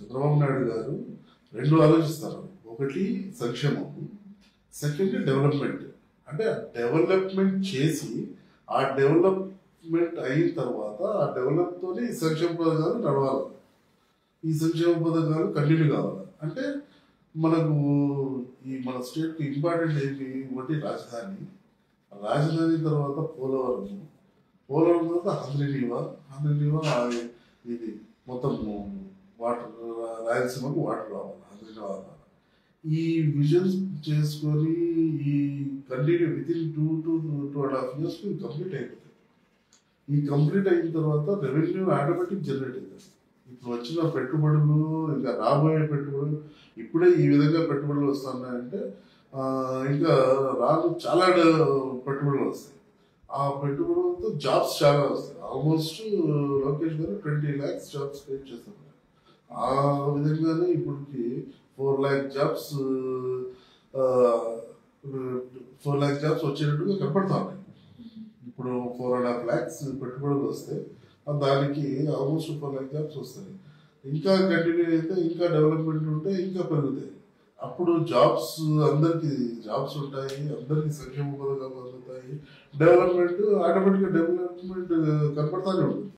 చంద్రబాబు నాయుడు గారు రెండు ఆలోచిస్తారు. ఒకటి సంక్షేమం, సెకండ్ డెవలప్మెంట్. అంటే డెవలప్మెంట్ చేసి ఆ డెవలప్మెంట్ అయిన తర్వాత ఆ డెవలప్ తోనే ఈ సంక్షేమ పథకాలు నడవాలి. ఈ సంక్షేమ పథకాలు కంటిన్యూ కావాలి. అంటే మనకు మన స్టేట్ కి ఇంపార్టెంట్ ఏంటి? ఒకటి రాజధాని, రాజధాని తర్వాత పోలవరం తర్వాత హంద్రీనీవా ఇది మొత్తం వాటర్ రాయలసీమకు వాటర్ రావాలి హంద్రీనీవా. ఈ విజన్స్ చేసుకొని ఈ కంటిన్యూ వితిన్ 2.5 years కంప్లీట్ అయిపోతుంది. ఈ కంప్లీట్ అయిన తర్వాత రెవెన్యూ ఆటోమేటిక్ జనరేట్ అవుతుంది. ఇప్పుడు వచ్చిన పెట్టుబడులు, ఇంకా రాబోయే పెట్టుబడులు, ఇప్పుడే ఈ విధంగా పెట్టుబడులు వస్తున్నాయంటే ఇంకా రాను చాలా పెట్టుబడులు వస్తాయి. ఆ పెట్టుబడులతో జాబ్స్ చాలా వస్తాయి. ఆల్మోస్ట్ లోకేష్ గారు 20 lakhs జాబ్స్ క్రియేట్ చేస్తున్నారు. ఆ విధంగానే ఇప్పటికి 4 lakh జాబ్స్ వచ్చేటట్టుగా కనపడతా ఉన్నాయి. ఇప్పుడు 4.5 lakhs పెట్టుబడులు వస్తే దానికి ఆల్మోస్ట్ 4 lakh జాబ్స్ వస్తాయి. ఇంకా కంటిన్యూ అయితే, ఇంకా డెవలప్మెంట్ ఉంటే ఇంకా పెరుగుతాయి. అప్పుడు జాబ్స్, అందరికి జాబ్స్ ఉంటాయి, అందరికి సంక్షేమ పథకాలు అందుతాయి, డెవలప్మెంట్ ఆటోమేటిక్గా డెవలప్మెంట్ కనపడతానే ఉంటుంది.